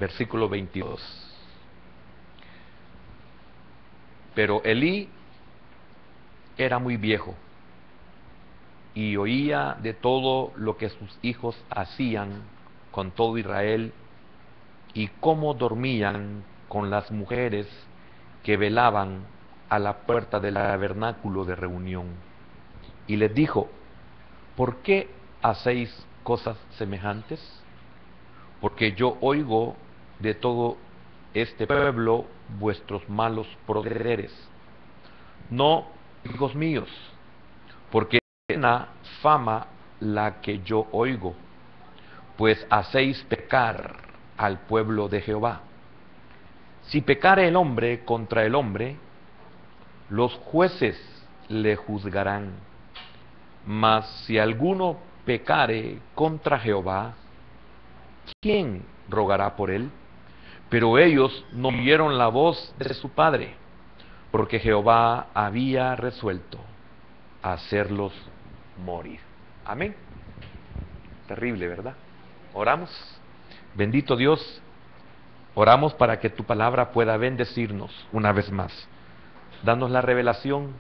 versículo 22. Pero Elí era muy viejo y oía de todo lo que sus hijos hacían con todo Israel y cómo dormían con las mujeres que velaban a la puerta del tabernáculo de reunión. Y les dijo: ¿por qué hacéis cosas semejantes? Porque yo oigo de todo este pueblo vuestros malos procederes. No, hijos míos, porque es buena fama la que yo oigo, pues hacéis pecar al pueblo de Jehová. Si pecare el hombre contra el hombre, los jueces le juzgarán. Mas si alguno pecare contra Jehová, ¿quién rogará por él? Pero ellos no oyeron la voz de su padre, porque Jehová había resuelto hacerlos morir. Amén. Terrible, ¿verdad? Oramos. Bendito Dios, oramos para que tu palabra pueda bendecirnos una vez más. Danos la revelación,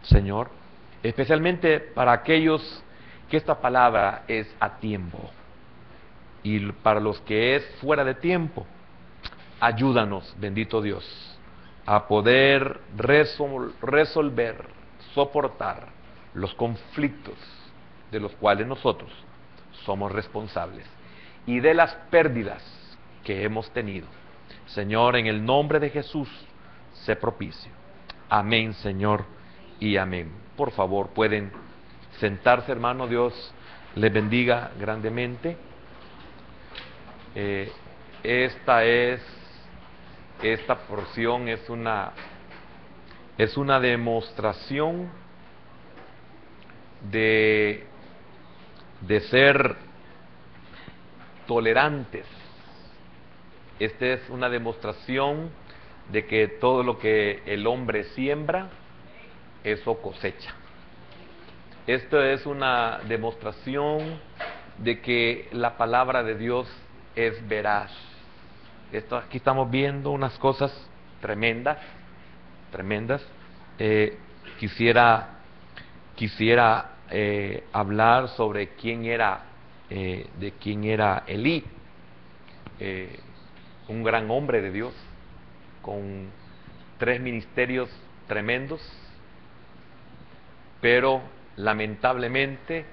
Señor, especialmente para aquellos que esta palabra es a tiempo, y para los que es fuera de tiempo, ayúdanos, bendito Dios, a poder resolver, soportar los conflictos de los cuales nosotros somos responsables y de las pérdidas que hemos tenido. Señor, en el nombre de Jesús, sé propicio. Amén, Señor, y amén. Por favor, pueden sentarse, hermano. Dios les bendiga grandemente. Esta porción es una demostración de ser tolerantes. Esta es una demostración de que todo lo que el hombre siembra, eso cosecha. Esto es una demostración de que la palabra de Dios es veraz. Aquí estamos viendo unas cosas tremendas. Quisiera hablar sobre de quién era Elí, un gran hombre de Dios con 3 ministerios tremendos, pero lamentablemente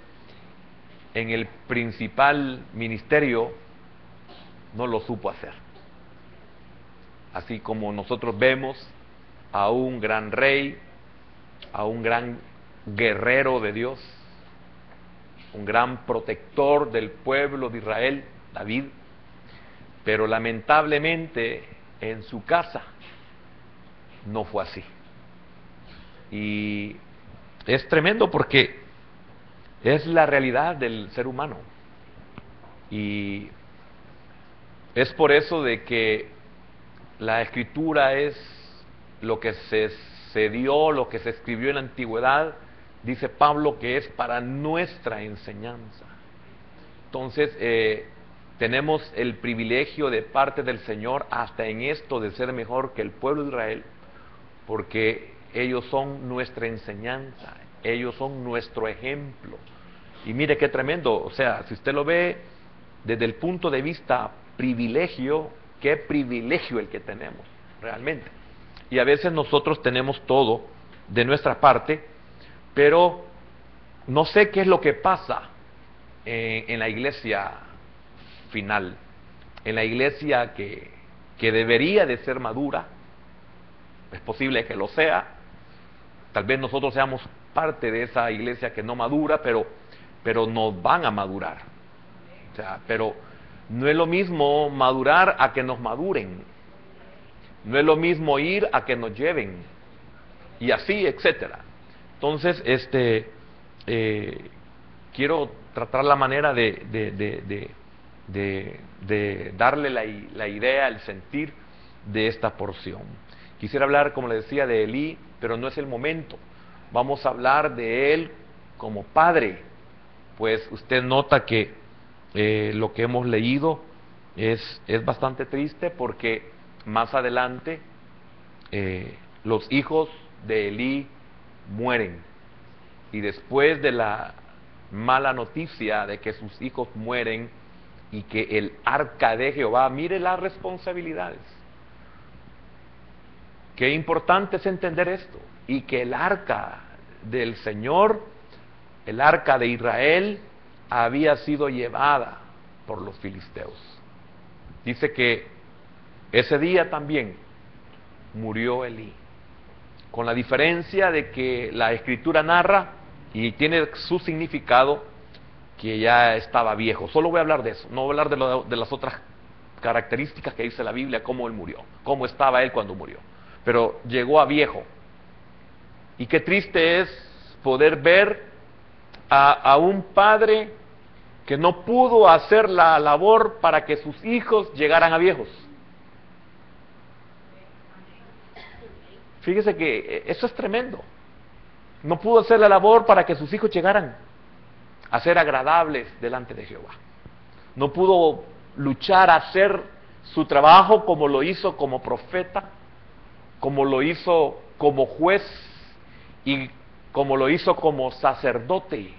en el principal ministerio no lo supo hacer. Así como nosotros vemos a un gran rey, a un gran guerrero de Dios, un gran protector del pueblo de Israel, David, pero lamentablemente en su casa no fue así. Y es tremendo porque es la realidad del ser humano. Y es por eso de que la Escritura es lo que se dio, lo que se escribió en la antigüedad, dice Pablo, que es para nuestra enseñanza. Entonces, tenemos el privilegio de parte del Señor hasta en esto de ser mejor que el pueblo de Israel, porque ellos son nuestra enseñanza, ellos son nuestro ejemplo. Y mire qué tremendo, o sea, si usted lo ve desde el punto de vista privilegio, qué privilegio el que tenemos, realmente. Y a veces nosotros tenemos todo de nuestra parte, pero no sé qué es lo que pasa en la iglesia final, en la iglesia que debería de ser madura. Es posible que lo sea, tal vez nosotros seamos parte de esa iglesia que no madura, pero nos van a madurar. O sea, pero no es lo mismo madurar a que nos maduren, no es lo mismo ir a que nos lleven, y así, etcétera. Entonces, quiero tratar la manera de darle la idea, el sentir de esta porción. Quisiera hablar, como le decía, de Elí, pero no es el momento. Vamos a hablar de él como padre, pues usted nota que lo que hemos leído Es bastante triste porque más adelante los hijos de Elí mueren, y después de la mala noticia de que sus hijos mueren y que el arca de Jehová, mire las responsabilidades. Qué importante es entender esto, y que el arca del Señor, el arca de Israel, había sido llevada por los filisteos. Dice que ese día también murió Elí, con la diferencia de que la Escritura narra, y tiene su significado, que ya estaba viejo. Solo voy a hablar de eso, no voy a hablar de las otras características que dice la Biblia, cómo él murió, cómo estaba él cuando murió. Pero llegó a viejo. Y qué triste es poder ver a un padre que no pudo hacer la labor para que sus hijos llegaran a viejos. Fíjese que eso es tremendo. No pudo hacer la labor para que sus hijos llegaran a ser agradables delante de Jehová. No pudo luchar a hacer su trabajo como lo hizo como profeta, como lo hizo como juez y como lo hizo como sacerdote.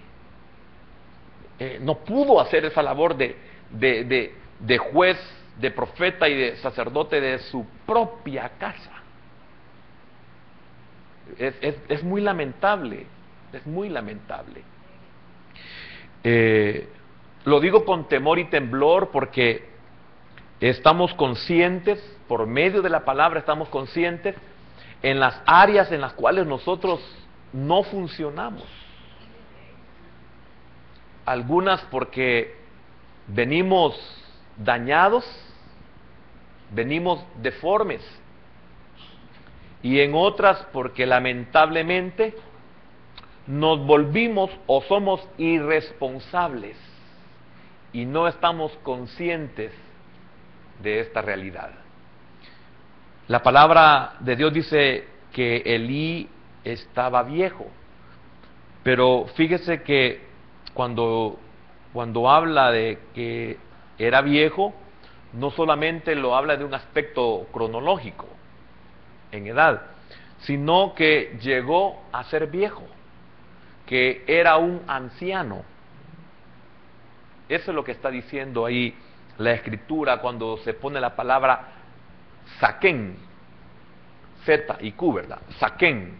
No pudo hacer esa labor de juez, de profeta y de sacerdote de su propia casa. Es muy lamentable, es muy lamentable. Lo digo con temor y temblor porque estamos conscientes, por medio de la palabra estamos conscientes en las áreas en las cuales nosotros no funcionamos. Algunas porque venimos dañados, venimos deformes, y en otras porque lamentablemente nos volvimos o somos irresponsables y no estamos conscientes de esta realidad. La palabra de Dios dice que Elí estaba viejo, pero fíjese que cuando habla de que era viejo, no solamente lo habla de un aspecto cronológico en edad, sino que llegó a ser viejo, que era un anciano. Eso es lo que está diciendo ahí la Escritura cuando se pone la palabra Zaquén, Z y Q, ¿verdad? Zaquén,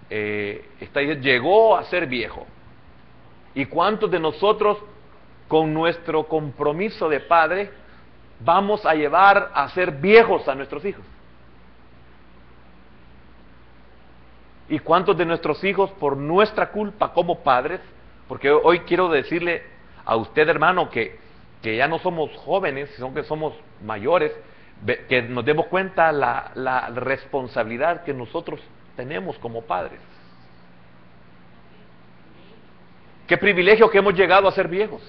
está diciendo, llegó a ser viejo. ¿Y cuántos de nosotros, con nuestro compromiso de padre, vamos a llevar a ser viejos a nuestros hijos? ¿Y cuántos de nuestros hijos, por nuestra culpa como padres, porque hoy quiero decirle a usted, hermano, que ya no somos jóvenes, sino que somos mayores, que nos demos cuenta la responsabilidad que nosotros tenemos como padres? Qué privilegio que hemos llegado a ser viejos.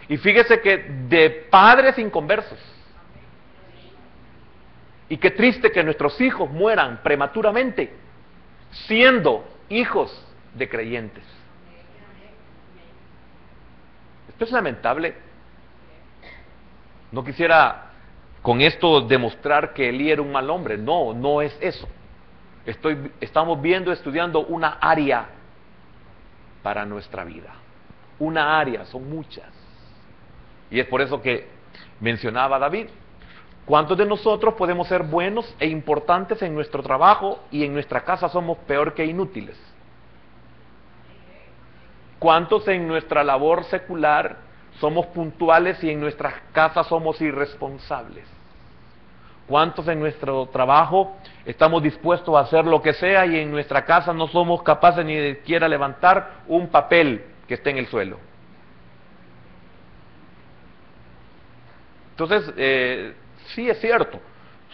Y fíjese que de padres inconversos. Y qué triste que nuestros hijos mueran prematuramente, siendo hijos de creyentes. Esto es lamentable. No quisiera con esto demostrar que Elí era un mal hombre. No, no es eso. Estamos estudiando una área para nuestra vida. Una área, son muchas. Y es por eso que mencionaba David. ¿Cuántos de nosotros podemos ser buenos e importantes en nuestro trabajo y en nuestra casa somos peor que inútiles? ¿Cuántos en nuestra labor secular somos puntuales y en nuestras casas somos irresponsables? ¿Cuántos en nuestro trabajo estamos dispuestos a hacer lo que sea y en nuestra casa no somos capaces ni de siquiera levantar un papel que esté en el suelo? Entonces, sí es cierto,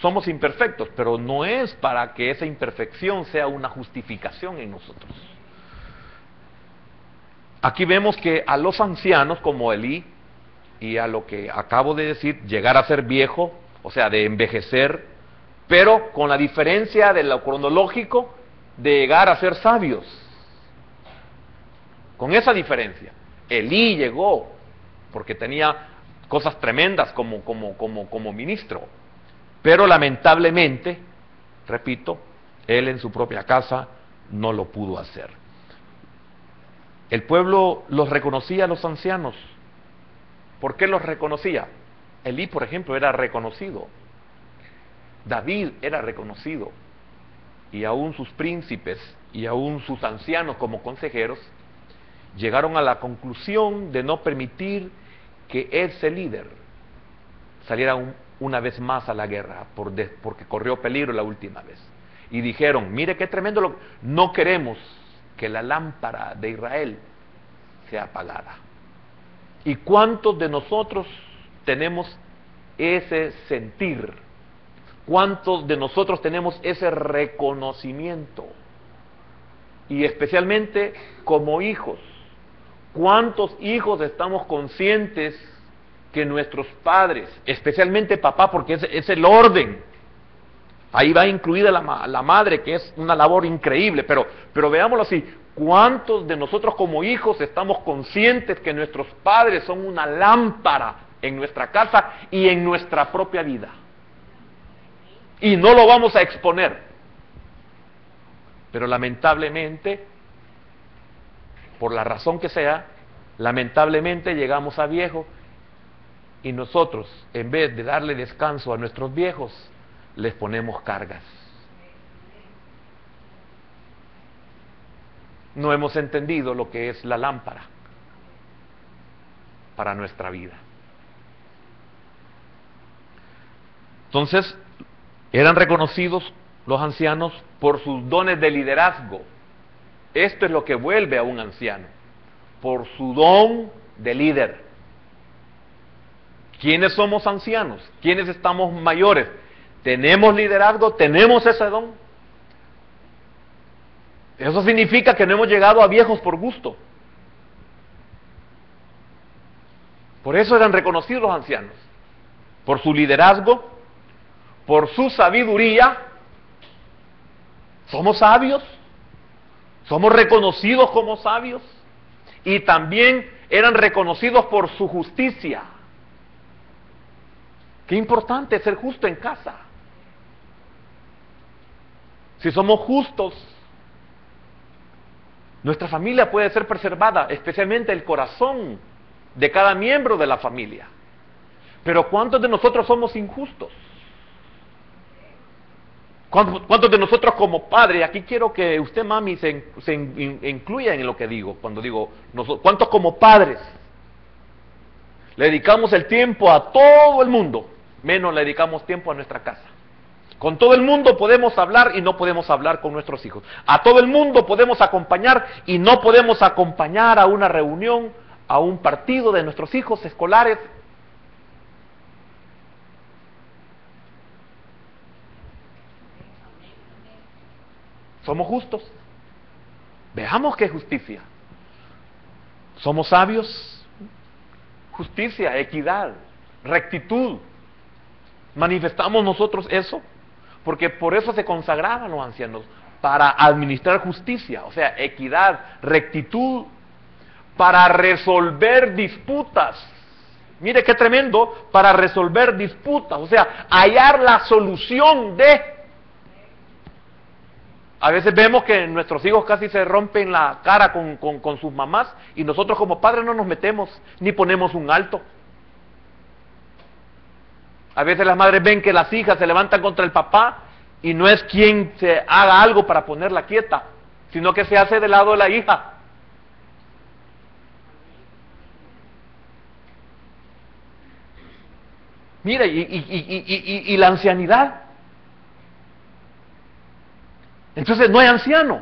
somos imperfectos, pero no es para que esa imperfección sea una justificación en nosotros. Aquí vemos que a los ancianos como Elí, y a lo que acabo de decir, llegar a ser viejo, o sea, de envejecer, pero con la diferencia de lo cronológico, de llegar a ser sabios. Con esa diferencia. Elí llegó porque tenía cosas tremendas como ministro. Pero lamentablemente, repito, él en su propia casa no lo pudo hacer. El pueblo los reconocía a los ancianos. ¿Por qué los reconocía? Elí, por ejemplo, era reconocido. David era reconocido. Y aún sus príncipes y aún sus ancianos como consejeros llegaron a la conclusión de no permitir que ese líder saliera una vez más a la guerra, porque corrió peligro la última vez. Y dijeron, mire qué tremendo, no queremos que la lámpara de Israel sea apagada. ¿Y cuántos de nosotros tenemos ese sentir? ¿Cuántos de nosotros tenemos ese reconocimiento? Y especialmente como hijos, ¿cuántos hijos estamos conscientes que nuestros padres, especialmente papá, porque es el orden, ahí va incluida la madre, que es una labor increíble, pero veámoslo así, ¿cuántos de nosotros como hijos estamos conscientes que nuestros padres son una lámpara en nuestra casa y en nuestra propia vida? Y no lo vamos a exponer. Pero lamentablemente, por la razón que sea, lamentablemente llegamos a viejos y nosotros, en vez de darle descanso a nuestros viejos, les ponemos cargas. No hemos entendido lo que es la lámpara para nuestra vida. Entonces, eran reconocidos los ancianos por sus dones de liderazgo. Esto es lo que vuelve a un anciano, por su don de líder. ¿Quiénes somos ancianos? ¿Quiénes estamos mayores? ¿Tenemos liderazgo? ¿Tenemos ese don? Eso significa que no hemos llegado a viejos por gusto. Por eso eran reconocidos los ancianos, por su liderazgo, por su sabiduría. Somos sabios, somos reconocidos como sabios, y también eran reconocidos por su justicia. Qué importante es ser justo en casa. Si somos justos, nuestra familia puede ser preservada, especialmente el corazón de cada miembro de la familia. Pero ¿cuántos de nosotros somos injustos? ¿Cuántos de nosotros como padres, aquí quiero que usted, mami, se incluya en lo que digo, cuando digo, ¿cuántos como padres le dedicamos el tiempo a todo el mundo, menos le dedicamos tiempo a nuestra casa? Con todo el mundo podemos hablar y no podemos hablar con nuestros hijos. A todo el mundo podemos acompañar y no podemos acompañar a una reunión, a un partido de nuestros hijos escolares. ¿Somos justos? Veamos qué justicia. ¿Somos sabios? Justicia, equidad, rectitud. ¿Manifestamos nosotros eso? Porque por eso se consagraban los ancianos, para administrar justicia, o sea, equidad, rectitud, para resolver disputas. Mire qué tremendo, para resolver disputas, o sea, hallar la solución de... A veces vemos que nuestros hijos casi se rompen la cara con sus mamás, y nosotros como padres no nos metemos, ni ponemos un alto. A veces las madres ven que las hijas se levantan contra el papá, y no es quien se haga algo para ponerla quieta, sino que se hace del lado de la hija. Mira, y la ancianidad. Entonces no hay anciano.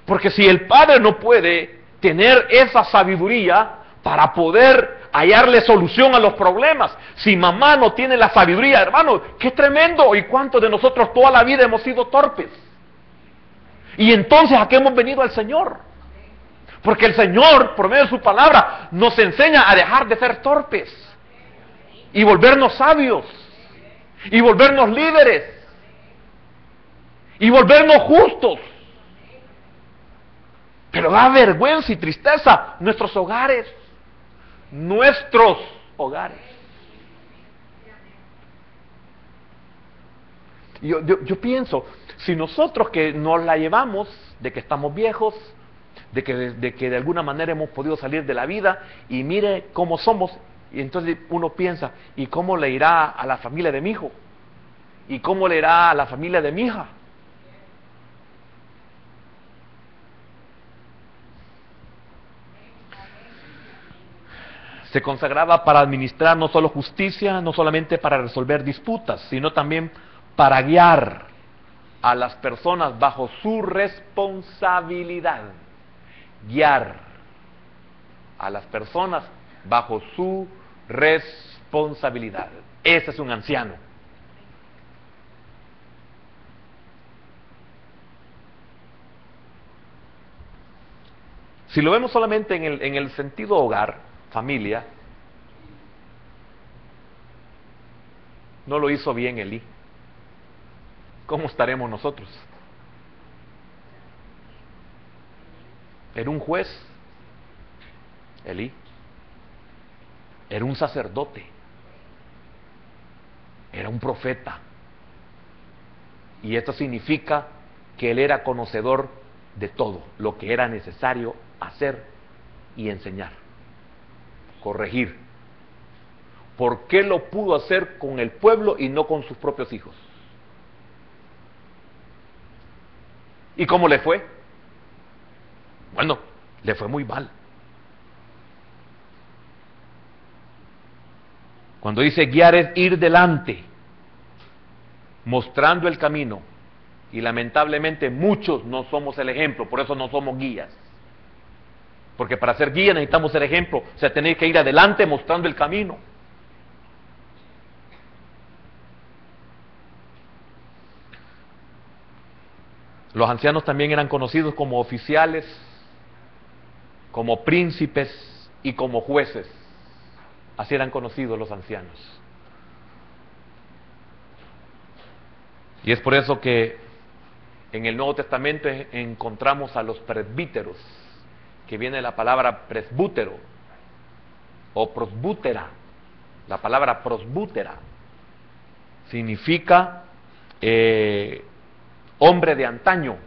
Porque si el padre no puede tener esa sabiduría para poder hallarle solución a los problemas, si mamá no tiene la sabiduría, hermano, qué tremendo. ¿Y cuántos de nosotros toda la vida hemos sido torpes? Y entonces, ¿a qué hemos venido al Señor? Porque el Señor, por medio de su palabra, nos enseña a dejar de ser torpes y volvernos sabios y volvernos líderes y volvernos justos. Pero da vergüenza y tristeza nuestros hogares. nuestros hogares. Yo pienso, si nosotros que nos la llevamos de que estamos viejos, de que de alguna manera hemos podido salir de la vida, y mire cómo somos, y entonces uno piensa, ¿y cómo le irá a la familia de mi hijo? ¿Y cómo le irá a la familia de mi hija? Se consagraba para administrar no solo justicia, no solamente para resolver disputas, sino también para guiar a las personas bajo su responsabilidad. Guiar a las personas bajo su responsabilidad. Ese es un anciano. Si lo vemos solamente en el sentido hogar, familia, no lo hizo bien Elí. ¿Cómo estaremos nosotros? Era un juez, Elí. Era un sacerdote. Era un profeta. Y esto significa que él era conocedor de todo lo que era necesario hacer y enseñar, corregir. ¿Por qué lo pudo hacer con el pueblo y no con sus propios hijos? ¿Y cómo le fue? Bueno, le fue muy mal. Cuando dice guiar es ir delante, mostrando el camino. Y lamentablemente muchos no somos el ejemplo, por eso no somos guías. Porque para ser guía necesitamos ser ejemplo, o sea, tener que ir adelante mostrando el camino. Los ancianos también eran conocidos como oficiales, como príncipes y como jueces. Así eran conocidos los ancianos. Y es por eso que en el Nuevo Testamento encontramos a los presbíteros, que viene la palabra presbútero o prosbútera. La palabra prosbútera significa hombre de antaño,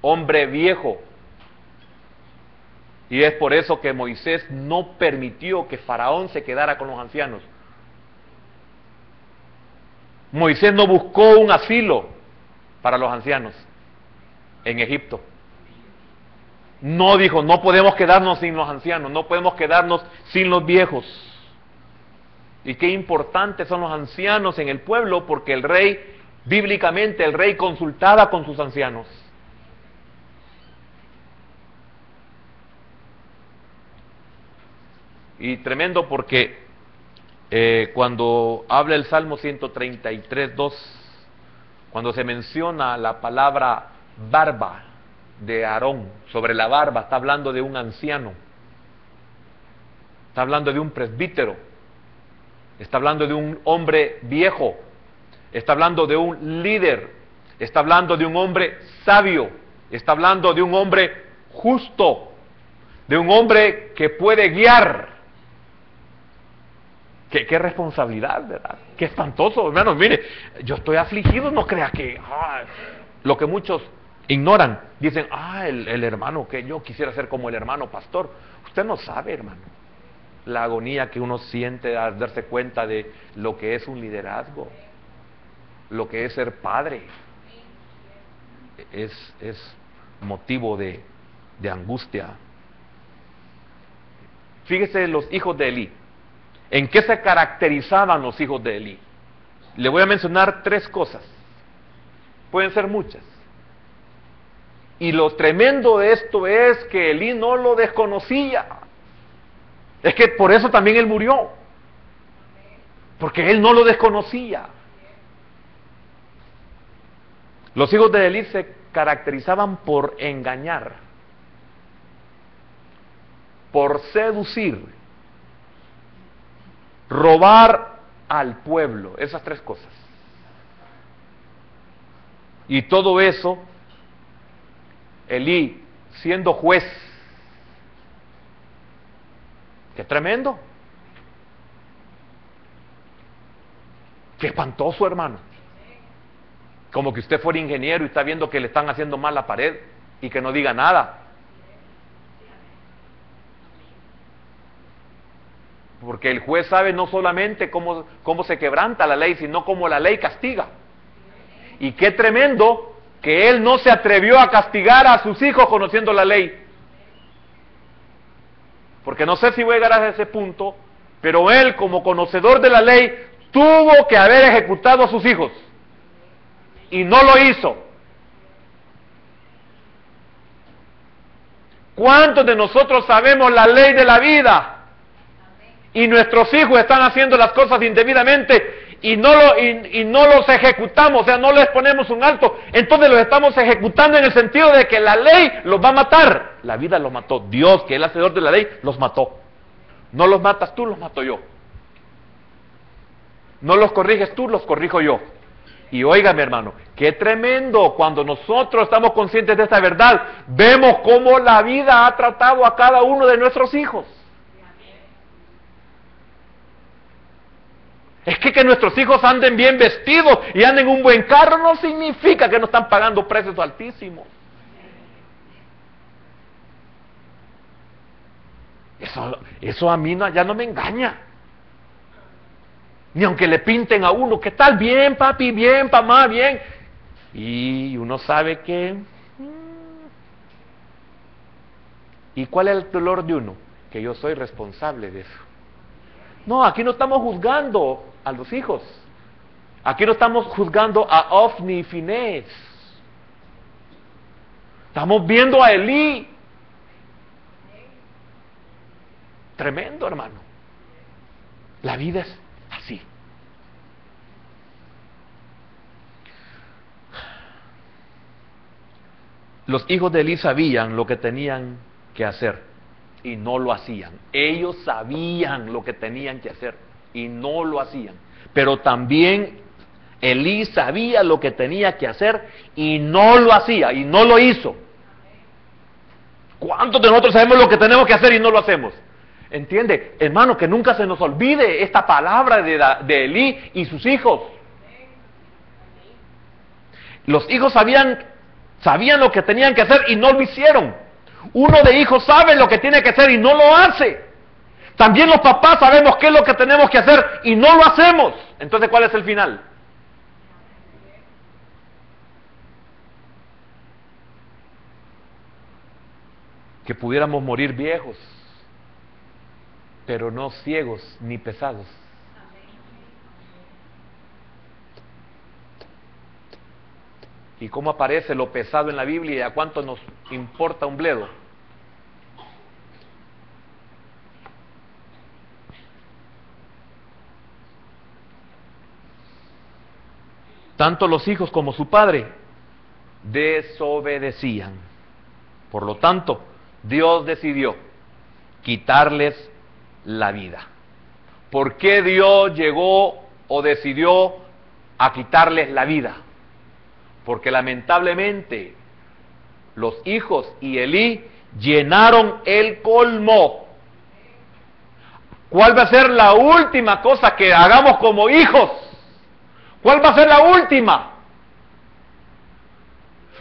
hombre viejo. Y es por eso que Moisés no permitió que Faraón se quedara con los ancianos. Moisés no buscó un asilo para los ancianos en Egipto. No dijo, no podemos quedarnos sin los ancianos, no podemos quedarnos sin los viejos. Y qué importantes son los ancianos en el pueblo, porque el rey, bíblicamente, el rey consultaba con sus ancianos. Y tremendo porque cuando habla el Salmo 133:2, cuando se menciona la palabra barba de Aarón, sobre la barba, está hablando de un anciano, está hablando de un presbítero, está hablando de un hombre viejo, está hablando de un líder, está hablando de un hombre sabio, está hablando de un hombre justo, de un hombre que puede guiar. Qué responsabilidad, ¿verdad? Qué espantoso, hermanos. Mire, yo estoy afligido, no crea que lo que muchos ignoran, dicen, el hermano, que yo quisiera ser como el hermano pastor. Usted no sabe, hermano, la agonía que uno siente al darse cuenta de lo que es un liderazgo, lo que es ser padre. Es motivo de angustia. Fíjese los hijos de Elí. ¿En qué se caracterizaban los hijos de Elí? Le voy a mencionar 3 cosas. Pueden ser muchas. Y lo tremendo de esto es que Elí no lo desconocía. Es que por eso también él murió. Porque él no lo desconocía. Los hijos de Elí se caracterizaban por engañar, por seducir, robar al pueblo, esas 3 cosas. Y todo eso, Elí, siendo juez, ¡Qué tremendo! ¡Qué espantoso, hermano! Como que usted fuera ingeniero y está viendo que le están haciendo mal la pared y que no diga nada. Porque el juez sabe no solamente cómo se quebranta la ley, sino cómo la ley castiga. Y qué tremendo que él no se atrevió a castigar a sus hijos conociendo la ley. Porque no sé si voy a llegar a ese punto, pero él, como conocedor de la ley, tuvo que haber ejecutado a sus hijos. Y no lo hizo. ¿Cuántos de nosotros sabemos la ley de la vida? Y nuestros hijos están haciendo las cosas indebidamente y no los ejecutamos, o sea, no les ponemos un alto. Entonces los estamos ejecutando en el sentido de que la ley los va a matar. La vida los mató. Dios, que es el hacedor de la ley, los mató. No los matas tú, los mato yo. No los corriges tú, los corrijo yo. Y oiga, mi hermano, qué tremendo cuando nosotros estamos conscientes de esta verdad, vemos cómo la vida ha tratado a cada uno de nuestros hijos. Es que nuestros hijos anden bien vestidos y anden en un buen carro no significa que no están pagando precios altísimos. Eso a mí ya no me engaña. Ni aunque le pinten a uno, ¿qué tal? Bien, papi, bien, mamá, bien. Y uno sabe que... ¿Y cuál es el dolor de uno? Que yo soy responsable de eso. No, aquí no estamos juzgando a los hijos. Aquí no estamos juzgando a Ofni y Finés. Estamos viendo a Elí. Tremendo, hermano. La vida es así. Los hijos de Elí sabían lo que tenían que hacer y no lo hacían. Ellos sabían lo que tenían que hacer y no lo hacían. Pero también Elí sabía lo que tenía que hacer y no lo hacía y no lo hizo. ¿Cuántos de nosotros sabemos lo que tenemos que hacer y no lo hacemos? ¿Entiende? Hermano, que nunca se nos olvide esta palabra de Elí y sus hijos. Los hijos sabían lo que tenían que hacer y no lo hicieron. Uno de hijos sabe lo que tiene que hacer y no lo hace. También los papás sabemos qué es lo que tenemos que hacer y no lo hacemos. Entonces, ¿cuál es el final? Que pudiéramos morir viejos, pero no ciegos ni pesados. ¿Y cómo aparece lo pesado en la Biblia y a cuánto nos importa un bledo? Tanto los hijos como su padre desobedecían. Por lo tanto, Dios decidió quitarles la vida. ¿Por qué Dios llegó o decidió a quitarles la vida? Porque lamentablemente los hijos y Elí llenaron el colmo. ¿Cuál va a ser la última cosa que hagamos como hijos? ¿Cuál va a ser la última?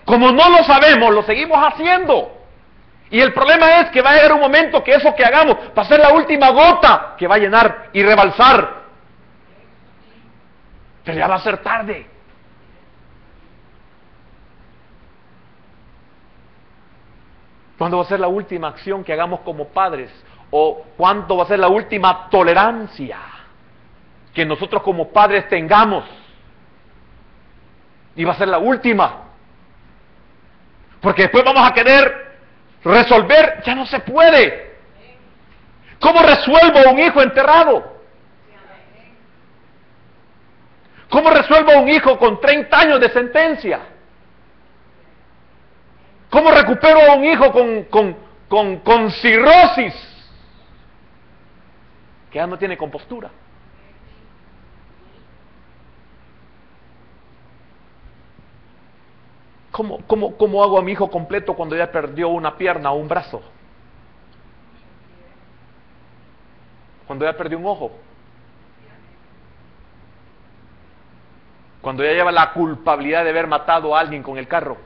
Como no lo sabemos, lo seguimos haciendo. Y el problema es que va a llegar un momento que eso que hagamos va a ser la última gota que va a llenar y rebalsar. Pero ya va a ser tarde. ¿Cuándo va a ser la última acción que hagamos como padres? ¿O cuándo va a ser la última tolerancia que nosotros como padres tengamos? Y va a ser la última. Porque después vamos a querer resolver, ya no se puede. ¿Cómo resuelvo un hijo enterrado? ¿Cómo resuelvo un hijo con 30 años de sentencia? ¿Cómo recupero a un hijo con cirrosis? Que ya no tiene compostura. ¿Cómo hago a mi hijo completo cuando ya perdió una pierna o un brazo? Cuando ya perdió un ojo. Cuando ya lleva la culpabilidad de haber matado a alguien con el carro.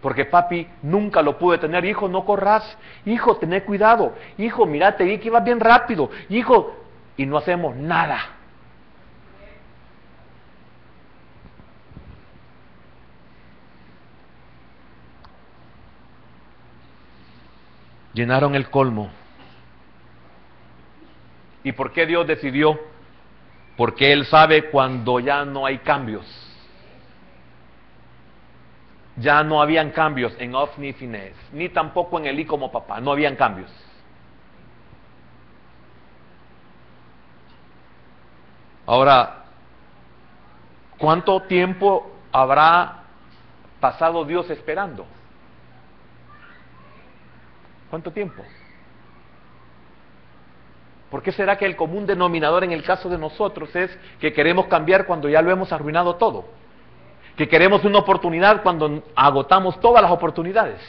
Porque papi nunca lo pude tener. Hijo, no corras. Hijo, tené cuidado. Hijo, mira, te vi que ibas bien rápido. Hijo, y no hacemos nada. Llenaron el colmo. ¿Y por qué Dios decidió? Porque Él sabe cuando ya no hay cambios. Ya no habían cambios en Ofni y Finés, ni tampoco en Elí como papá, no habían cambios. Ahora, ¿cuánto tiempo habrá pasado Dios esperando? ¿Cuánto tiempo? ¿Por qué será que el común denominador en el caso de nosotros es que queremos cambiar cuando ya lo hemos arruinado todo? Que queremos una oportunidad cuando agotamos todas las oportunidades.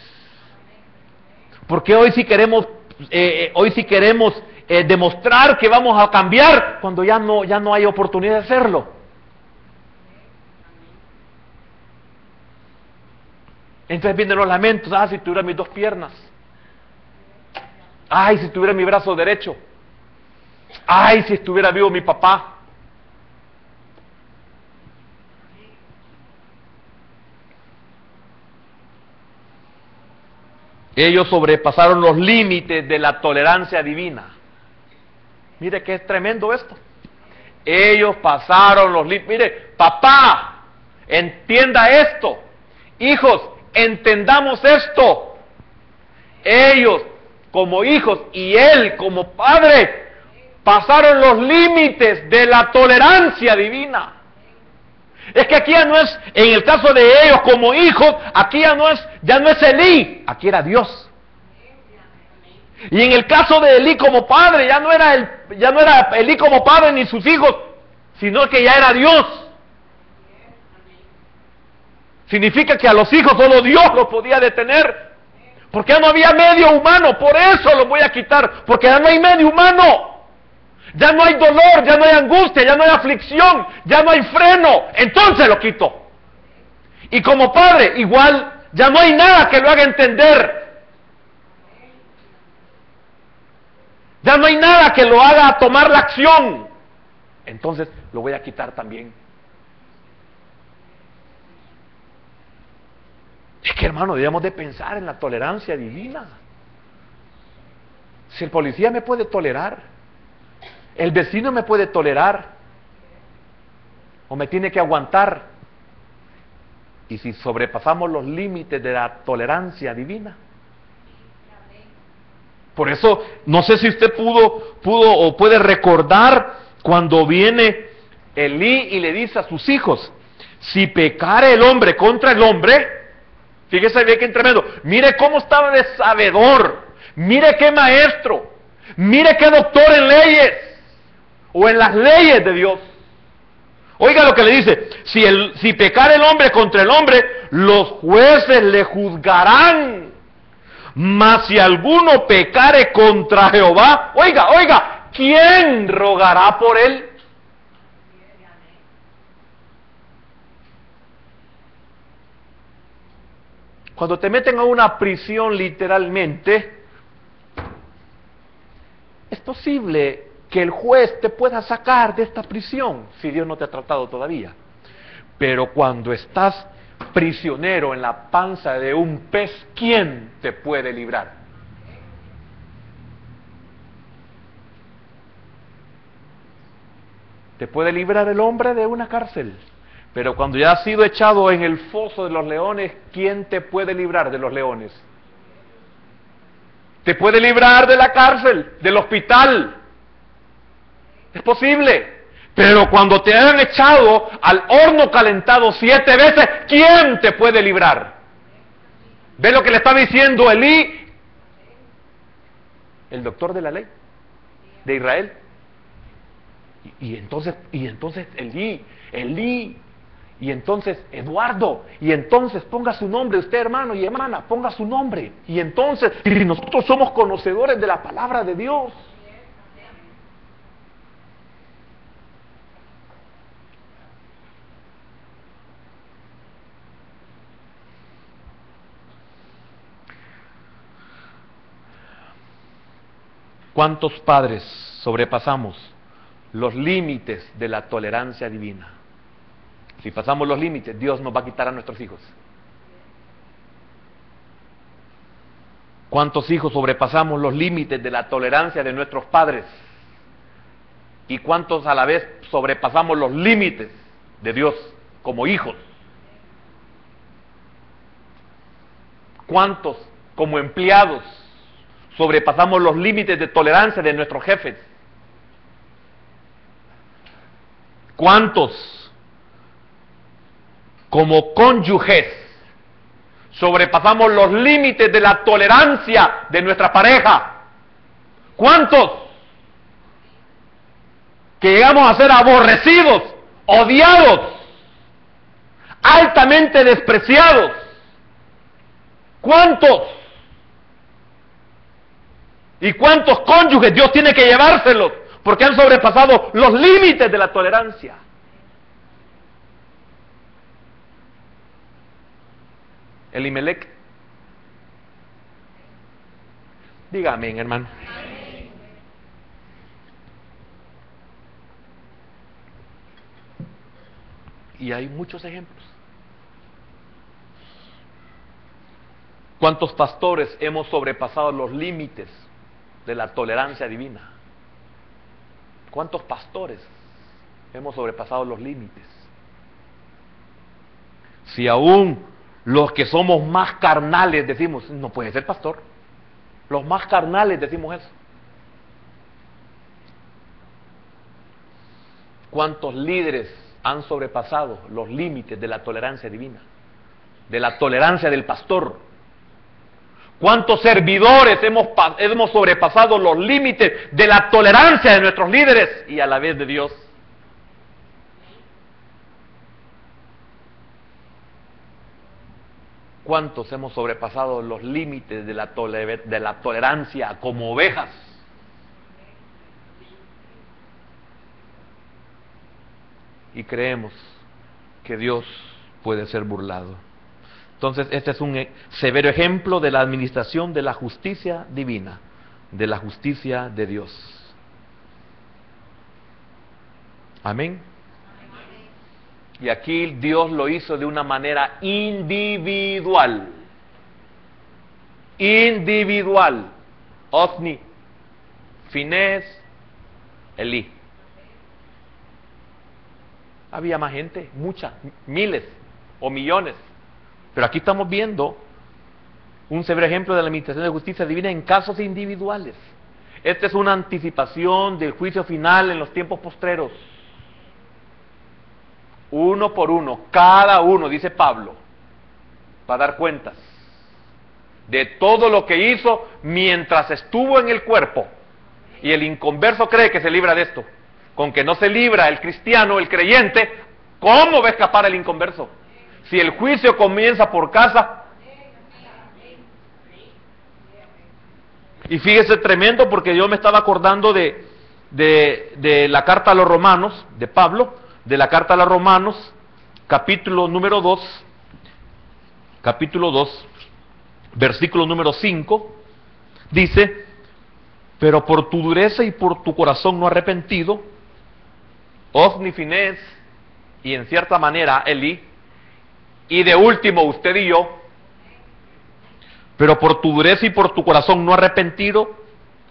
¿Por qué hoy sí queremos, demostrar que vamos a cambiar cuando ya no hay oportunidad de hacerlo? Entonces vienen los lamentos. Ah, si tuviera mis dos piernas. Ay, si tuviera mi brazo derecho. Ay, si estuviera vivo mi papá. Ellos sobrepasaron los límites de la tolerancia divina. Mire que es tremendo esto. Ellos pasaron los límites. Mire, papá, entienda esto. Hijos, entendamos esto. Ellos como hijos y él como padre pasaron los límites de la tolerancia divina. Es que aquí ya no es, en el caso de ellos como hijos, aquí ya no es Elí, aquí era Dios. Y en el caso de Elí como padre, ya no era Elí como padre ni sus hijos, sino que ya era Dios. Significa que a los hijos solo Dios los podía detener, porque ya no había medio humano. Por eso los voy a quitar, porque ya no hay medio humano. Ya no hay dolor, ya no hay angustia, ya no hay aflicción, ya no hay freno. Entonces lo quito. Y como padre, igual, ya no hay nada que lo haga entender. Ya no hay nada que lo haga tomar la acción. Entonces lo voy a quitar también. Es que, hermano, debemos de pensar en la tolerancia divina. Si el policía me puede tolerar, el vecino me puede tolerar, o me tiene que aguantar. Y si sobrepasamos los límites de la tolerancia divina. Por eso, no sé si usted pudo o puede recordar cuando viene Elí y le dice a sus hijos: si pecare el hombre contra el hombre, fíjese bien que tremendo, mire cómo estaba de sabedor, mire qué maestro, mire qué doctor en leyes, o en las leyes de Dios. Oiga lo que le dice: si pecare el hombre contra el hombre, los jueces le juzgarán. Mas si alguno pecare contra Jehová, oiga, ¿quién rogará por él? Cuando te meten a una prisión literalmente, es posible que el juez te pueda sacar de esta prisión, si Dios no te ha tratado todavía. Pero cuando estás prisionero en la panza de un pez, ¿quién te puede librar? Te puede librar el hombre de una cárcel, pero cuando ya has sido echado en el foso de los leones, ¿quién te puede librar de los leones? Te puede librar de la cárcel, del hospital. Es posible. Pero cuando te hayan echado al horno calentado 7 veces, ¿quién te puede librar? ¿Ve lo que le está diciendo Elí? El doctor de la ley de Israel. Y entonces Elí, y entonces Eduardo, y entonces ponga su nombre, usted hermano y hermana, ponga su nombre. Y entonces, si nosotros somos conocedores de la palabra de Dios, ¿Cuántos padres sobrepasamos los límites de la tolerancia divina? Si pasamos los límites, Dios nos va a quitar a nuestros hijos. ¿Cuántos hijos sobrepasamos los límites de la tolerancia de nuestros padres? ¿Y cuántos a la vez sobrepasamos los límites de Dios como hijos? ¿Cuántos como empleados sobrepasamos los límites de tolerancia de nuestros jefes? ¿Cuántos como cónyuges sobrepasamos los límites de la tolerancia de nuestra pareja? ¿Cuántos que llegamos a ser aborrecidos, odiados, altamente despreciados? ¿Cuántos? ¿Y cuántos cónyuges Dios tiene que llevárselos porque han sobrepasado los límites de la tolerancia? Elimelec. Dígame, hermano. Y hay muchos ejemplos. ¿Cuántos pastores hemos sobrepasado los límites de la tolerancia divina? ¿Cuántos pastores hemos sobrepasado los límites? Si aún los que somos más carnales decimos, no puede ser pastor. Los más carnales decimos eso. ¿Cuántos líderes han sobrepasado los límites de la tolerancia divina? De la tolerancia del pastor. ¿Cuántos servidores hemos sobrepasado los límites de la tolerancia de nuestros líderes y a la vez de Dios? ¿Cuántos hemos sobrepasado los límites de la tolerancia como ovejas? Y creemos que Dios puede ser burlado. Entonces, este es un severo ejemplo de la administración de la justicia divina, de la justicia de Dios. Amén. Y aquí Dios lo hizo de una manera individual. Individual. Ofni, Finés, Elí. Había más gente, muchas, miles o millones. Pero aquí estamos viendo un severo ejemplo de la administración de justicia divina en casos individuales. Esta es una anticipación del juicio final en los tiempos postreros. Uno por uno, cada uno, dice Pablo, va a dar cuentas de todo lo que hizo mientras estuvo en el cuerpo. Y el inconverso cree que se libra de esto. Con que no se libra el cristiano, el creyente, ¿cómo va a escapar el inconverso? Si el juicio comienza por casa. Y fíjese, tremendo, porque yo me estaba acordando de la carta a los romanos, de Pablo, de la carta a los romanos, capítulo número 2, versículo número 5, dice: pero por tu dureza y por tu corazón no arrepentido, Ofni, Finés, y en cierta manera Elí, y de último usted y yo, pero por tu dureza y por tu corazón no arrepentido,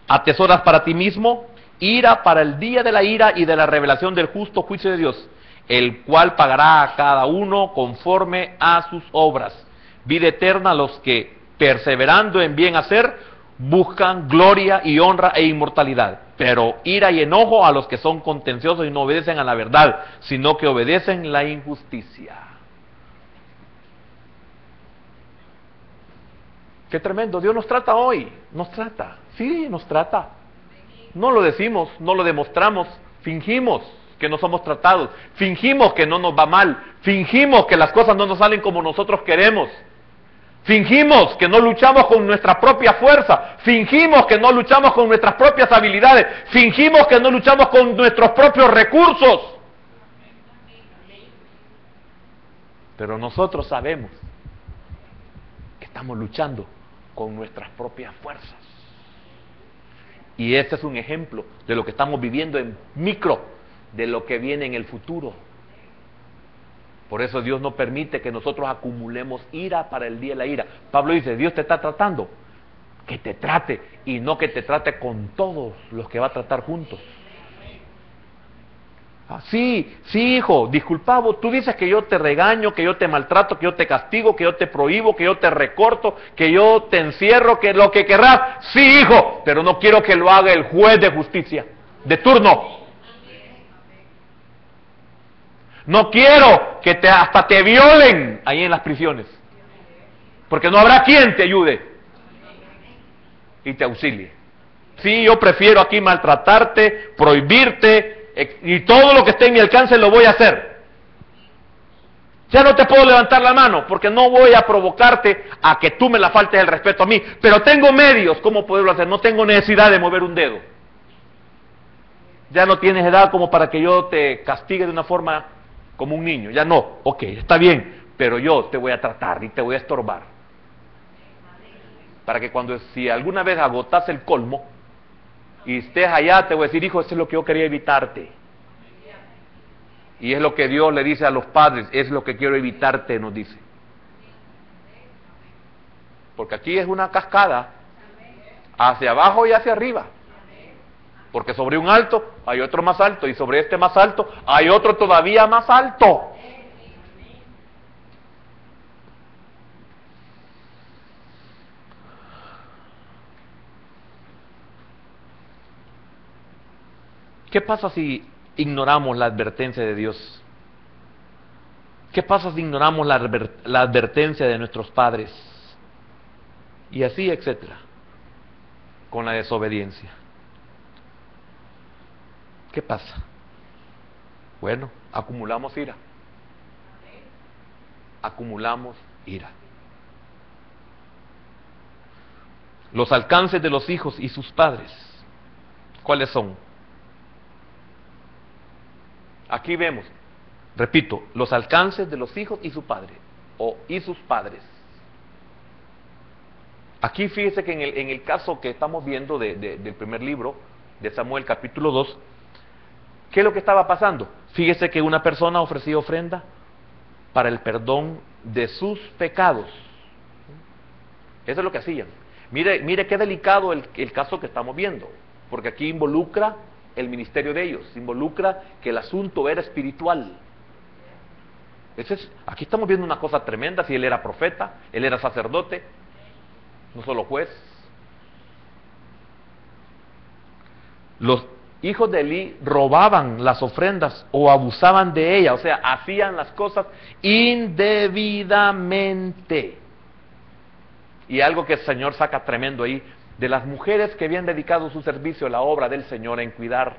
atesoras para ti mismo ira para el día de la ira y de la revelación del justo juicio de Dios, el cual pagará a cada uno conforme a sus obras. Vida eterna a los que, perseverando en bien hacer, buscan gloria y honra e inmortalidad. Pero ira y enojo a los que son contenciosos y no obedecen a la verdad, sino que obedecen la injusticia. Qué tremendo, Dios nos trata hoy, nos trata, sí, nos trata. No lo decimos, no lo demostramos, fingimos que no somos tratados, fingimos que no nos va mal, fingimos que las cosas no nos salen como nosotros queremos, fingimos que no luchamos con nuestra propia fuerza, fingimos que no luchamos con nuestras propias habilidades, fingimos que no luchamos con nuestros propios recursos. Pero nosotros sabemos que estamos luchando con nuestras propias fuerzas. Y este es un ejemplo de lo que estamos viviendo en micro, de lo que viene en el futuro. Por eso Dios no permite que nosotros acumulemos ira para el día de la ira. Pablo dice, Dios te está tratando, que te trate, y no que te trate con todos los que va a tratar juntos. Ah, sí, hijo, disculpa, vos, tú dices que yo te regaño, que yo te maltrato, que yo te castigo, que yo te prohíbo, que yo te recorto, que yo te encierro, que lo que querrás. Sí, hijo, pero no quiero que lo haga el juez de justicia, de turno. No quiero que hasta te violen ahí en las prisiones, porque no habrá quien te ayude y te auxilie. Sí, yo prefiero aquí maltratarte, prohibirte, y todo lo que esté en mi alcance lo voy a hacer. Ya no te puedo levantar la mano, porque no voy a provocarte a que tú me la faltes el respeto a mí, pero tengo medios cómo poderlo hacer, no tengo necesidad de mover un dedo. Ya no tienes edad como para que yo te castigue de una forma como un niño, ya no, ok, está bien, pero yo te voy a tratar y te voy a estorbar. Para que si alguna vez agotas el colmo y estés allá, te voy a decir, hijo, eso es lo que yo quería evitarte. Y es lo que Dios le dice a los padres, es lo que quiero evitarte, nos dice. Porque aquí es una cascada, hacia abajo y hacia arriba. Porque sobre un alto hay otro más alto, y sobre este más alto hay otro todavía más alto. ¿Qué pasa si ignoramos la advertencia de Dios? ¿Qué pasa si ignoramos la advertencia de nuestros padres? Y así, etcétera, con la desobediencia. ¿Qué pasa? Bueno, acumulamos ira. Acumulamos ira. Los alcances de los hijos y sus padres, ¿cuáles son? Aquí vemos, repito, los alcances de los hijos y su padre, y sus padres. Aquí fíjese que en el caso que estamos viendo del primer libro, de Samuel capítulo 2, ¿qué es lo que estaba pasando? Fíjese que una persona ofrecía ofrenda para el perdón de sus pecados. Eso es lo que hacían. Mire qué delicado el caso que estamos viendo, porque aquí involucra el ministerio de ellos, involucra que el asunto era espiritual. Aquí estamos viendo una cosa tremenda. Si él era profeta, él era sacerdote, no solo juez. Los hijos de Elí robaban las ofrendas o abusaban de ellas, o sea, hacían las cosas indebidamente. Y algo que el Señor saca tremendo ahí, de las mujeres que habían dedicado su servicio a la obra del Señor en cuidar,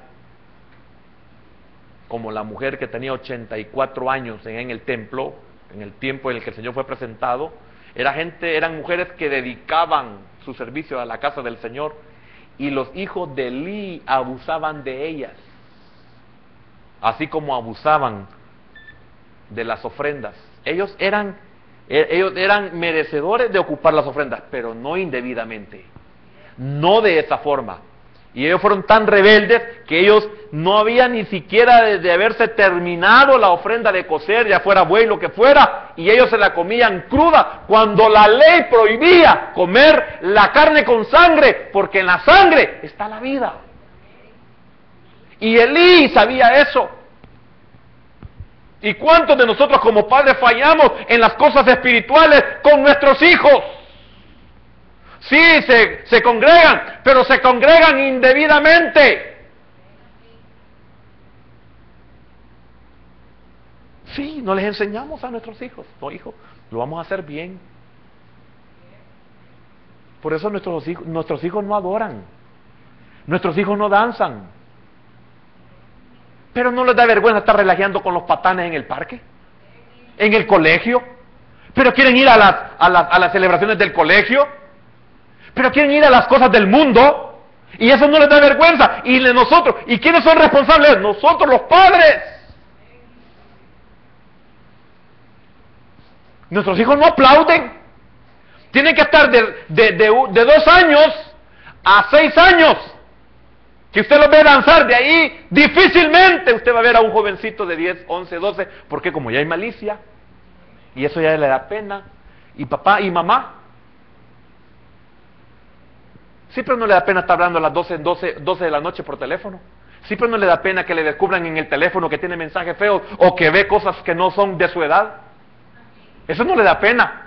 como la mujer que tenía 84 años en el templo, en el tiempo en el que el Señor fue presentado, eran mujeres que dedicaban su servicio a la casa del Señor, y los hijos de Elí abusaban de ellas, así como abusaban de las ofrendas. Ellos eran merecedores de ocupar las ofrendas, pero no indebidamente, no de esa forma. Y ellos fueron tan rebeldes que ellos no habían ni siquiera de haberse terminado la ofrenda de cocer, ya fuera buey lo que fuera, y ellos se la comían cruda, cuando la ley prohibía comer la carne con sangre, porque en la sangre está la vida. Y Elí sabía eso. ¿Y cuántos de nosotros como padres fallamos en las cosas espirituales con nuestros hijos? Sí, se congregan, pero se congregan indebidamente. Sí, no les enseñamos a nuestros hijos. No, hijo, lo vamos a hacer bien. Por eso nuestros hijos no adoran. Nuestros hijos no danzan. Pero no les da vergüenza estar relajeando con los patanes en el parque, en el colegio. Pero quieren ir a las celebraciones del colegio. Pero quieren ir a las cosas del mundo, y eso no les da vergüenza. Y nosotros, ¿y quiénes son responsables? Nosotros, los padres. Nuestros hijos no aplauden. Tienen que estar de 2 años a 6 años Que usted lo ve danzar, de ahí difícilmente usted va a ver a un jovencito de 10, 11, 12, porque como ya hay malicia, y eso ya le da pena, y papá y mamá, siempre no le da pena estar hablando a las 12 de la noche por teléfono, siempre no le da pena que le descubran en el teléfono que tiene mensajes feos, o que ve cosas que no son de su edad, eso no le da pena.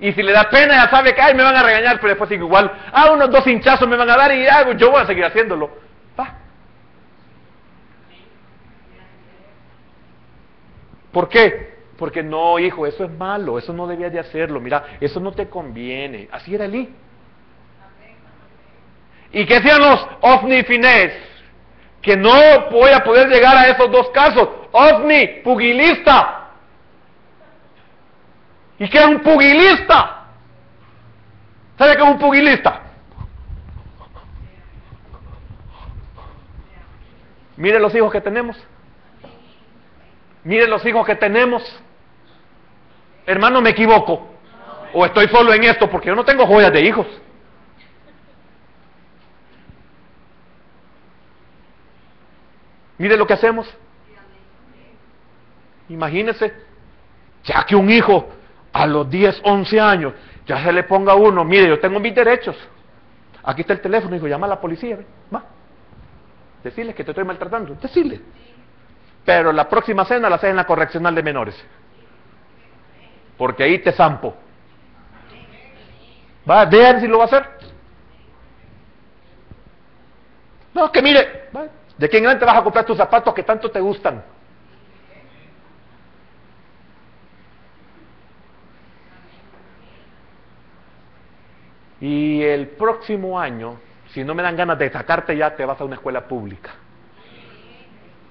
Y si le da pena, ya sabe que, ay, me van a regañar, pero después sigue igual, unos 2 hinchazos me van a dar y yo voy a seguir haciéndolo. Va. ¿Por qué? Porque no, hijo, eso es malo, eso no debías de hacerlo, mira, eso no te conviene. Así era Elí. ¿Y qué hacían los Ofni y Finés? Que no voy a poder llegar a esos 2 casos. Ofni, pugilista. ¿Y qué es un pugilista? ¿Sabe qué es un pugilista? Miren los hijos que tenemos. Miren los hijos que tenemos. Hermano, ¿me equivoco? ¿O estoy solo en esto? Porque yo no tengo joyas de hijos. Miren lo que hacemos. Imagínense, ya que un hijo a los 10, 11 años, ya se le ponga a uno, mire, yo tengo mis derechos. Aquí está el teléfono, hijo, llama a la policía, ¿ve? Va. Decirles que te estoy maltratando, decirles. Pero la próxima cena la haces en la correccional de menores. Porque ahí te zampo. Va, vean si lo va a hacer. No, que mire, va, de aquí en adelante vas a comprar tus zapatos que tanto te gustan. Y el próximo año, si no me dan ganas de sacarte ya, te vas a una escuela pública.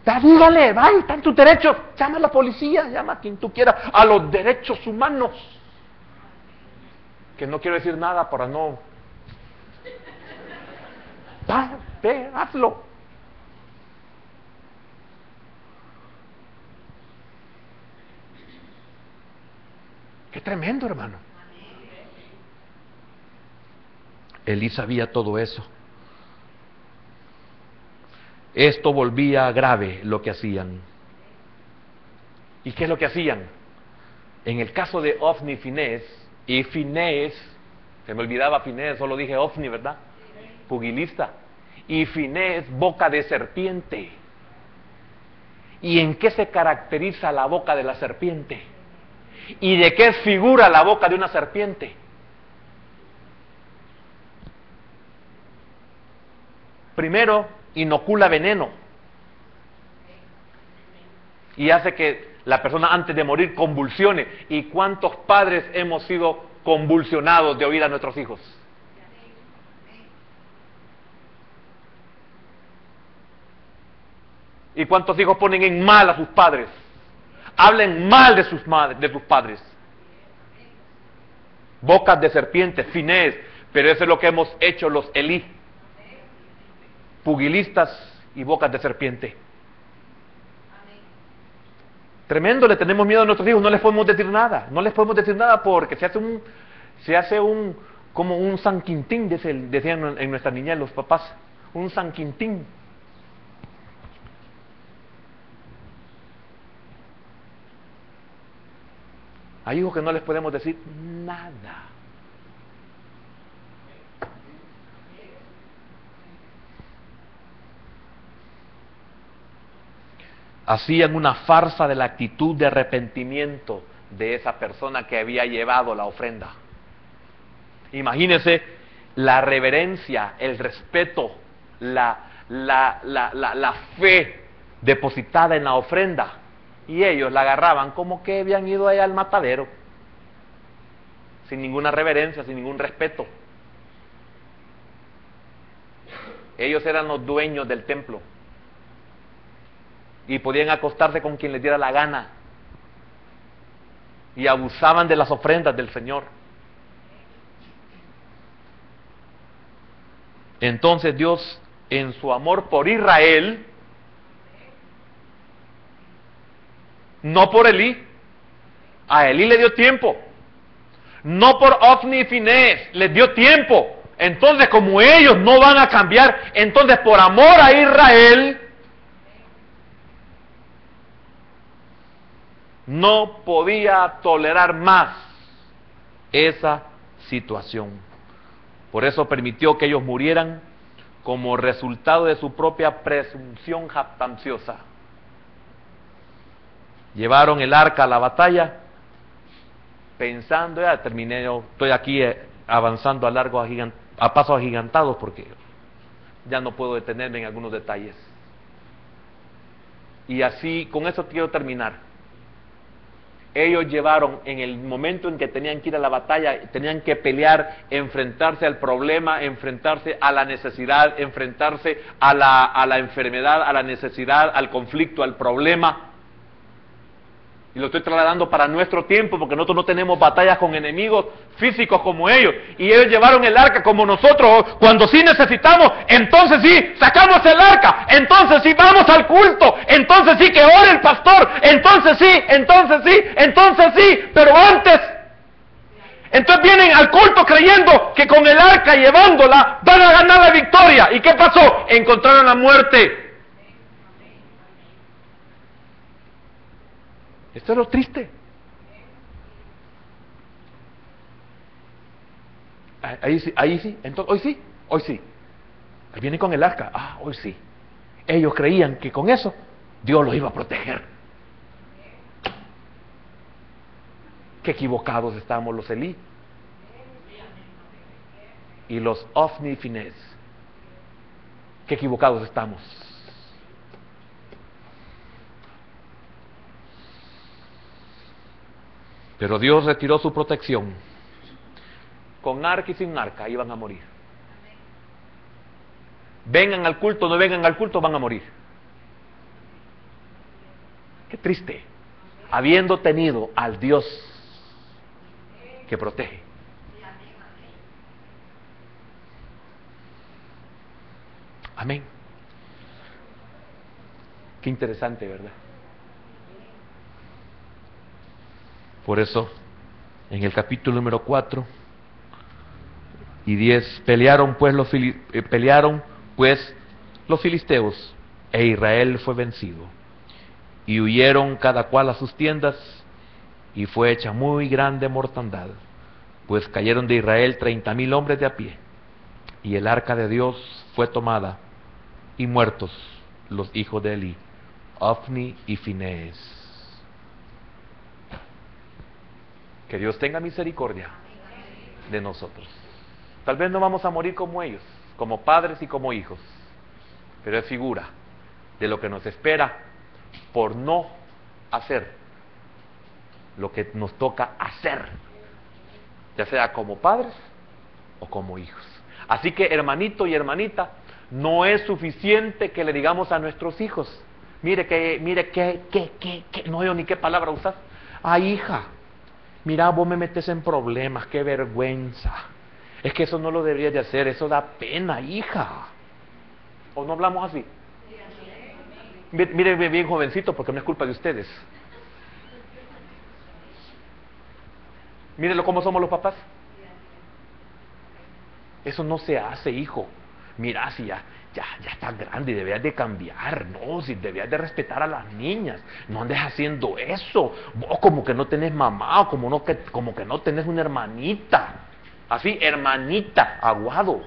Ya, dígale, vaya, están tus derechos, llama a la policía, llama a quien tú quieras, a los derechos humanos. Que no quiero decir nada para no... Va, ve, hazlo. Qué tremendo, hermano. Elí sabía todo eso. Esto volvía grave lo que hacían. ¿Y qué es lo que hacían? En el caso de Ofni y Finés, se me olvidaba Finés, solo dije Ofni, ¿verdad? Pugilista. Y Finés, boca de serpiente. ¿Y en qué se caracteriza la boca de la serpiente? ¿Y de qué figura la boca de una serpiente? Primero, inocula veneno y hace que la persona antes de morir convulsione. ¿Y cuántos padres hemos sido convulsionados de oír a nuestros hijos? ¿Y cuántos hijos ponen en mal a sus padres? Hablen mal de sus padres. Bocas de serpiente, Finés, pero eso es lo que hemos hecho los Elí. Pugilistas y bocas de serpiente. Tremendo, le tenemos miedo a nuestros hijos, no les podemos decir nada, porque se hace como un San Quintín, decían en nuestra niñez los papás, un San Quintín. Hay hijos que no les podemos decir nada. Hacían una farsa de la actitud de arrepentimiento de esa persona que había llevado la ofrenda. Imagínense la reverencia, el respeto, la fe depositada en la ofrenda. Y ellos la agarraban como que habían ido allá al matadero, sin ninguna reverencia, sin ningún respeto. Ellos eran los dueños del templo y podían acostarse con quien les diera la gana y abusaban de las ofrendas del Señor. Entonces Dios, en su amor por Israel, no por Elí, a Elí le dio tiempo, no por Ofni y Finés, les dio tiempo, Entonces, como ellos no van a cambiar, entonces por amor a Israel, no podía tolerar más esa situación. Por eso permitió que ellos murieran como resultado de su propia presunción jactanciosa. Llevaron el arca a la batalla pensando, ya terminé, yo estoy aquí avanzando a pasos agigantados porque ya no puedo detenerme en algunos detalles. Y así, con eso quiero terminar. Ellos llevaron, en el momento en que tenían que ir a la batalla, tenían que pelear, enfrentarse al problema, enfrentarse a la necesidad, enfrentarse a la enfermedad, a la necesidad, al conflicto, al problema. Y lo estoy trasladando para nuestro tiempo, porque nosotros no tenemos batallas con enemigos físicos como ellos. Y ellos llevaron el arca como nosotros. Cuando sí necesitamos, entonces sí, sacamos el arca. Entonces sí, vamos al culto. Entonces sí, que ore el pastor. Entonces sí, entonces sí, entonces sí. Pero antes, entonces vienen al culto creyendo que con el arca llevándola van a ganar la victoria. ¿Y qué pasó? Encontraron la muerte. Esto es lo triste. Ahí sí, entonces, hoy sí. Ahí viene con el arca, hoy sí. Ellos creían que con eso Dios los iba a proteger. Qué equivocados estamos los Elí y los Ofni y Finés. Qué equivocados estamos. Pero Dios retiró su protección. Con arca y sin arca iban a morir. Vengan al culto, no vengan al culto, van a morir. Qué triste. Habiendo tenido al Dios que protege. Amén. Qué interesante, ¿verdad? Por eso, en el capítulo número 4 y 10, pelearon pues los filisteos, e Israel fue vencido. Y huyeron cada cual a sus tiendas, y fue hecha muy grande mortandad, pues cayeron de Israel 30,000 hombres de a pie, y el arca de Dios fue tomada, y muertos los hijos de Elí, Ofni y Finés. Que Dios tenga misericordia de nosotros. Tal vez no vamos a morir como ellos, como padres y como hijos, pero es figura de lo que nos espera por no hacer lo que nos toca hacer, ya sea como padres o como hijos. Así que, hermanito y hermanita, no es suficiente que le digamos a nuestros hijos, mire que no veo ni qué palabra usar. Hija, mira, vos me metes en problemas, qué vergüenza. Es que eso no lo deberías de hacer, eso da pena, hija. ¿O no hablamos así? Mire bien jovencito, porque no es culpa de ustedes. Mírenlo cómo somos los papás. Eso no se hace, hijo. Mira, si ya estás grande y deberías de cambiar, no, si deberías de respetar a las niñas, no andes haciendo eso. Vos como que no tenés mamá, o como que no tenés una hermanita. Así, hermanita, aguado,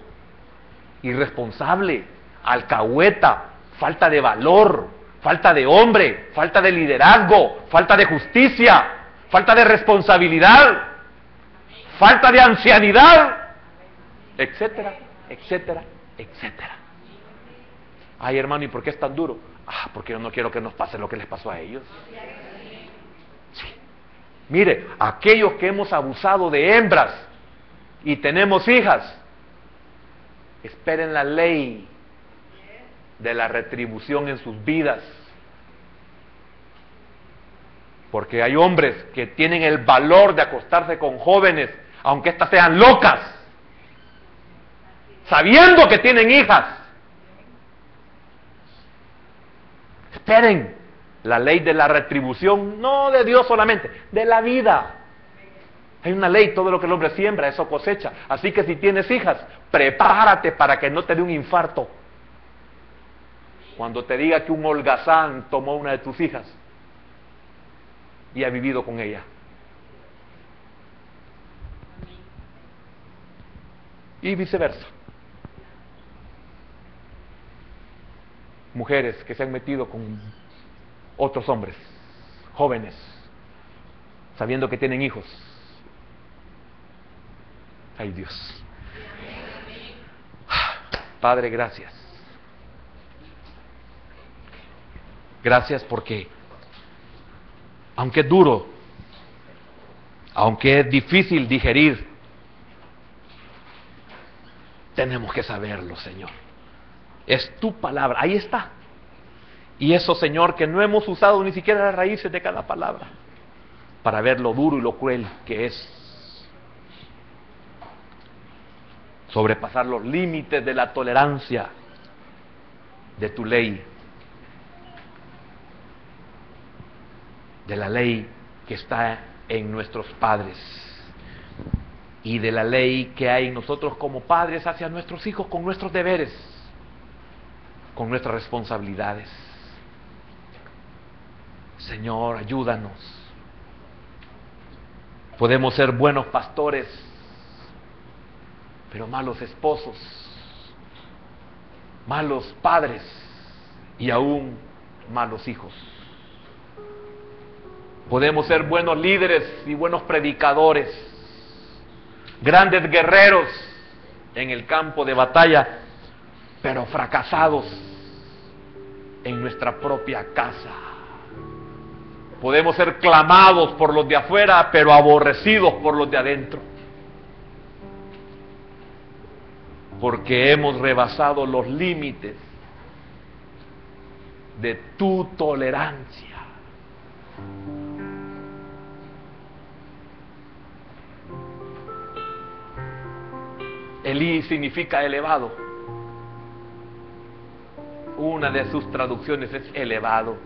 irresponsable, alcahueta, falta de valor, falta de hombre, falta de liderazgo, falta de justicia, falta de responsabilidad, falta de ancianidad, etcétera, etcétera, etcétera. Ay, hermano, ¿y por qué es tan duro? Porque yo no quiero que nos pase lo que les pasó a ellos. Sí. Mire, aquellos que hemos abusado de hembras y tenemos hijas, esperen la ley de la retribución en sus vidas. Porque hay hombres que tienen el valor de acostarse con jóvenes, aunque éstas sean locas, sabiendo que tienen hijas. Esperen, la ley de la retribución, no de Dios solamente, de la vida. Hay una ley, todo lo que el hombre siembra, eso cosecha. Así que si tienes hijas, prepárate para que no te dé un infarto cuando te diga que un holgazán tomó una de tus hijas y ha vivido con ella. Y viceversa. Mujeres que se han metido con otros hombres, jóvenes, sabiendo que tienen hijos. Ay, Dios. Padre, gracias. Gracias porque, aunque es duro, aunque es difícil digerir, tenemos que saberlo, Señor. Es tu palabra, ahí está. Y eso, Señor, que no hemos usado ni siquiera las raíces de cada palabra, para ver lo duro y lo cruel que es sobrepasar los límites de la tolerancia de tu ley, de la ley que está en nuestros padres y de la ley que hay en nosotros como padres hacia nuestros hijos, con nuestros deberes, con nuestras responsabilidades. Señor, ayúdanos. Podemos ser buenos pastores, pero malos esposos, malos padres y aún malos hijos. Podemos ser buenos líderes y buenos predicadores, grandes guerreros en el campo de batalla, pero fracasados en nuestra propia casa. Podemos ser clamados por los de afuera, pero aborrecidos por los de adentro, porque hemos rebasado los límites de tu tolerancia. Elí significa elevado. Una de sus traducciones es elevado.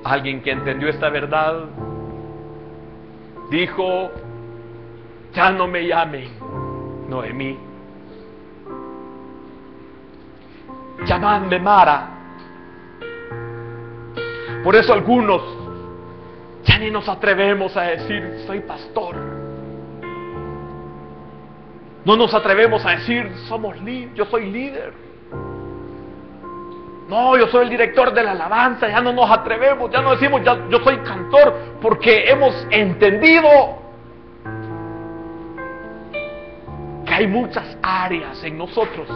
Alguien que entendió esta verdad dijo: ya no me llamen Noemí, llamadme Mara. Por eso algunos ya ni nos atrevemos a decir soy pastor. No nos atrevemos a decir yo soy líder. No, yo soy el director de la alabanza. Ya no nos atrevemos, ya no decimos yo soy cantor, porque hemos entendido que hay muchas áreas en nosotros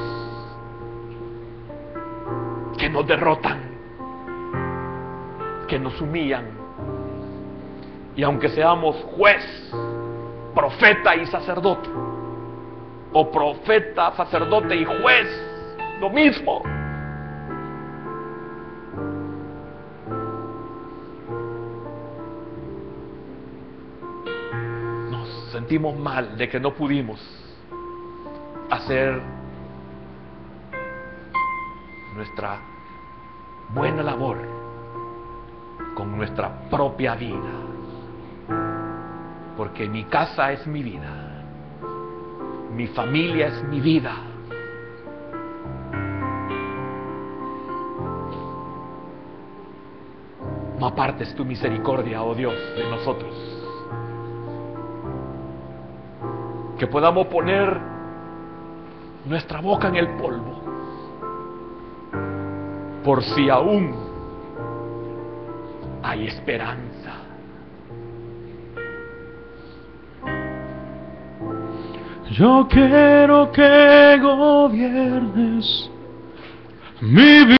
que nos derrotan, que nos humillan. Y aunque seamos juez, profeta y sacerdote, o profeta, sacerdote y juez, lo mismo, nos sentimos mal de que no pudimos hacer nuestra buena labor con nuestra propia vida, porque mi casa es mi vida, mi familia es mi vida. No apartes tu misericordia, oh Dios, de nosotros, que podamos poner nuestra boca en el polvo, por si aún hay esperanza. Yo quiero que gobiernes mi vida.